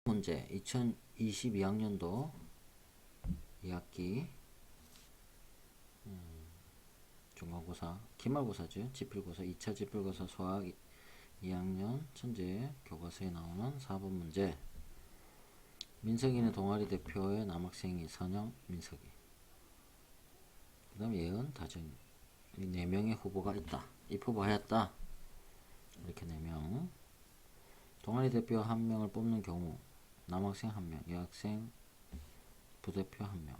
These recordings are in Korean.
문제 2022학년도 2학기 중간고사 기말고사죠. 지필고사 2차 지필고사 수학 2학년 천재 교과서에 나오는 4번 문제. 민석이는 동아리 대표의 남학생이 선영, 민석이, 그 다음 예은, 다정이, 이 4명의 후보가 있다. 입후보하였다. 이렇게 4명. 동아리 대표 1명을 뽑는 경우 남학생 1명, 여학생 부대표 1명,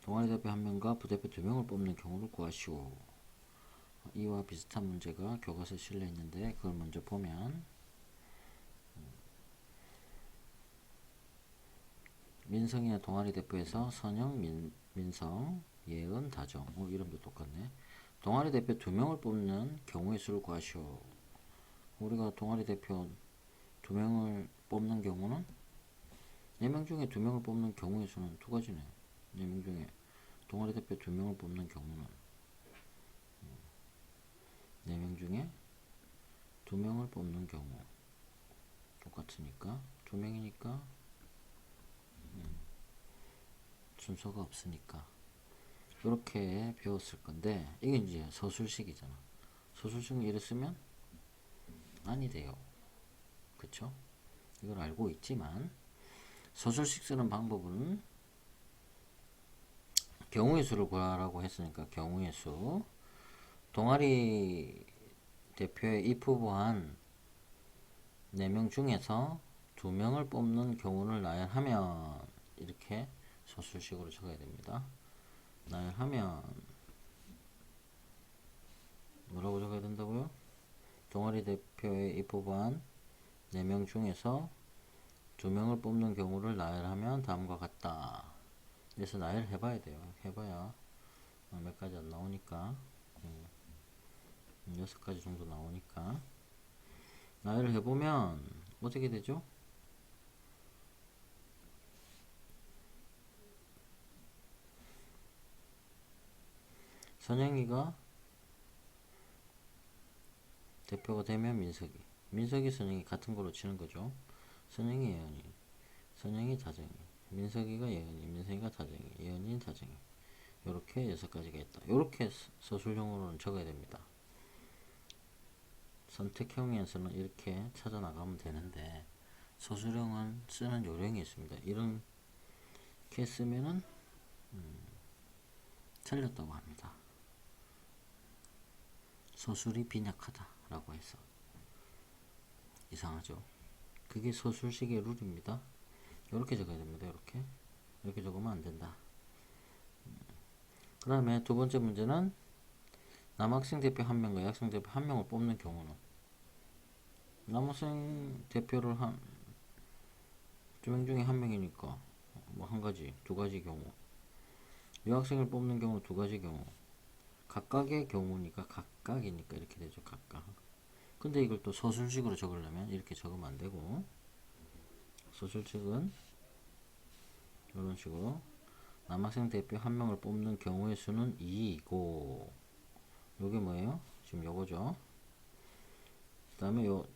동아리 대표 1명과 부대표 2명을 뽑는 경우를 구하시오. 이와 비슷한 문제가 교과서에 실려 있는데 그걸 먼저 보면, 민성이의 동아리 대표에서 선영, 민성, 예은, 다정. 이름도 똑같네. 동아리 대표 2명을 뽑는 경우의 수를 구하시오. 우리가 동아리 대표 2명을 뽑는 경우는 4명 중에 2명을 뽑는 경우의 수는 2가지네. 4명 중에 동아리 대표 2명을 뽑는 경우는 4명 중에 2명을 뽑는 경우 똑같으니까 2명이니까 순서가 없으니까 이렇게 배웠을 건데, 이게 이제 서술식이잖아. 서술식은 이래 쓰면 아니 돼요. 그쵸? 이걸 알고 있지만 서술식 쓰는 방법은 경우의 수를 구하라고 했으니까 경우의 수, 동아리 대표에 입후보한 4명 중에서 2명을 뽑는 경우를 나열하면, 이렇게 서술식으로 적어야 됩니다. 나열하면 뭐라고 적어야 된다고요? 동아리 대표에 입후보한 4명 중에서 2명을 뽑는 경우를 나열하면 다음과 같다. 그래서 나열 해봐야 돼요. 해봐야 몇 가지 안 나오니까 6가지 정도 나오니까 나열을 해보면 어떻게 되죠? 선영이가 대표가 되면 민석이 선영이 같은 거로 치는 거죠. 선영이 예언이, 선영이 다정이, 민석이가 예언이, 민석이가 다정이, 예언이 다정이. 요렇게 6가지가 있다. 요렇게 서술형으로는 적어야 됩니다. 선택형에서는 이렇게 찾아 나가면 되는데, 서술형은 쓰는 요령이 있습니다. 이렇게 쓰면은 틀렸다고 합니다. 서술이 빈약하다 라고 해서. 이상하죠? 그게 서술식의 룰입니다. 이렇게 적어야 됩니다. 이렇게 적으면 안 된다. 그 다음에 두 번째 문제는 남학생 대표 1명과 여학생 대표 1명을 뽑는 경우는, 남학생 대표를 2명 중에 1명이니까 뭐 1가지, 2가지 경우, 여학생을 뽑는 경우 2가지 경우, 각각의 경우니까 각각이니까 이렇게 되죠. 각각. 근데 이걸 또 서술식으로 적으려면 이렇게 적으면 안 되고, 서술식은 이런 식으로 남학생 대표 1명을 뽑는 경우의 수는 2이고, 요게 뭐예요? 지금 요거죠. 그 다음에 요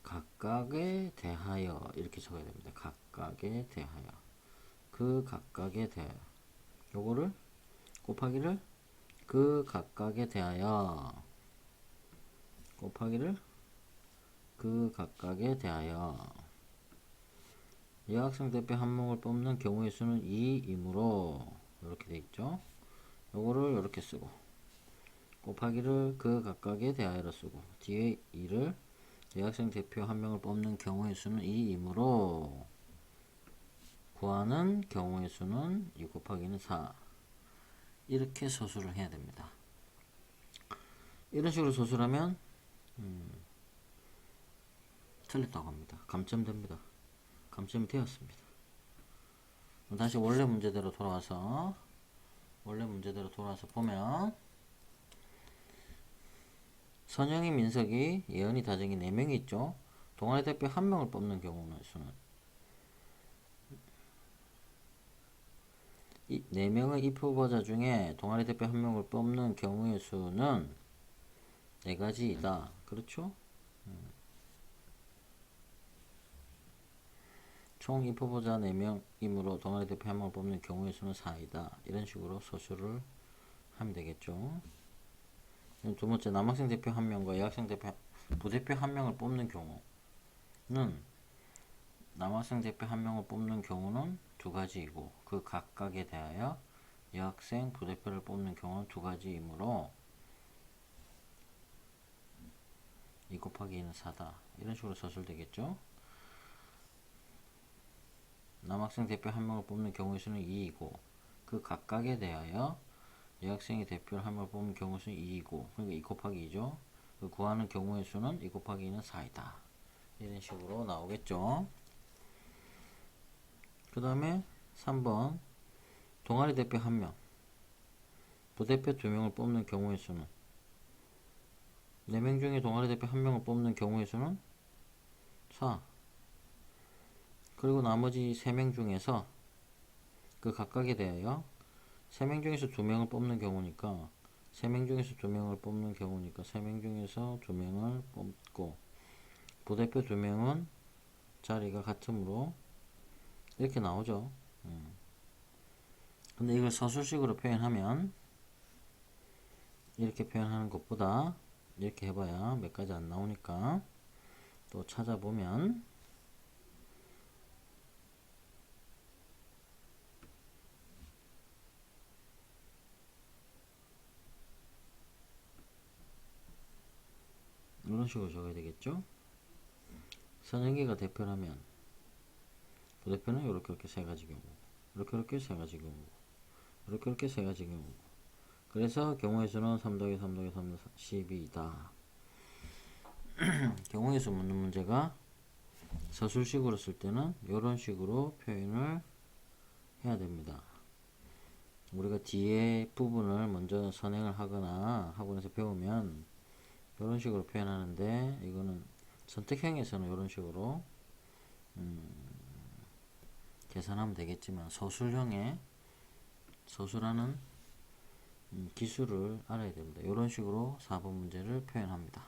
각각에 대하여 이렇게 적어야 됩니다. 각각에 대하여, 그 각각에 대하여, 요거를 곱하기를 그 각각에 대하여, 곱하기를 그 각각에 대하여. 여학생 대표 1명을 뽑는 경우의 수는 2이므로 이렇게 돼 있죠. 요거를 이렇게 쓰고 곱하기를 그 각각에 대하여로 쓰고, 뒤에 2를 여학생 대표 1명을 뽑는 경우의 수는 2이므로 구하는 경우의 수는 2 곱하기는 4. 이렇게 서술을 해야 됩니다. 이런 식으로 서술하면 틀렸다고 합니다. 감점됩니다. 감점이 되었습니다. 다시 원래 문제대로 돌아와서 보면, 선영이, 민석이, 예언이, 다정이 4명이 있죠. 동아리 대표 1명을 뽑는 경우는 수는, 이 4명의 입후보자 중에 동아리 대표 1명을 뽑는 경우의 수는 4가지이다. 그렇죠? 총 입후보자 4명이므로 동아리 대표 1명을 뽑는 경우의 수는 4이다. 이런 식으로 서술을 하면 되겠죠. 두 번째, 남학생 대표 1명과 여학생 대표 부대표 1명을 뽑는 경우는 남학생 대표 1명을 뽑는 경우는 두 가지이고 그 각각에 대하여 여학생 부대표를 뽑는 경우는 두 가지이므로 2 곱하기 2는 4다. 이런 식으로 서술되겠죠. 남학생 대표 1명을 뽑는 경우의 수는 2이고 그 각각에 대하여 여학생의 대표를 1명을 뽑는 경우의 수는 2이고 그러니까 2 곱하기 2죠. 그 구하는 경우의 수는 2 곱하기 2는 4이다. 이런 식으로 나오겠죠. 그 다음에 3번 동아리 대표 1명 부대표 2명을 뽑는 경우의 수는 4명 중에 동아리 대표 1명을 뽑는 경우의 수는 4. 그리고 나머지 3명 중에서 그 각각에 대하여 3명 중에서 2명을 뽑는 경우니까 3명 중에서 2명을 뽑는 경우니까 3명 중에서 2명을 뽑고 부대표 2명은 자리가 같으므로 이렇게 나오죠. 근데 이걸 서술식으로 표현하면 이렇게 표현하는 것보다 이렇게 해봐야 몇 가지 안 나오니까 또 찾아보면 이런 식으로 적어야 되겠죠. 선영기가 대표라면 부대표는 이렇게 세 가지 경우, 이렇게 세 가지 경우, 이렇게 세 가지 경우. 그래서 경우의 수는 3 더하기 3 더하기 3 12이다. 경우의 수 묻는 문제가 서술식으로 쓸 때는 이런 식으로 표현을 해야 됩니다. 우리가 뒤에 부분을 먼저 선행을 하거나 학원에서 배우면 이런 식으로 표현하는데 이거는 선택형에서는 이런 식으로 계산하면 되겠지만 서술형에 서술하는 기술을 알아야 됩니다. 이런 식으로 4번 문제를 표현합니다.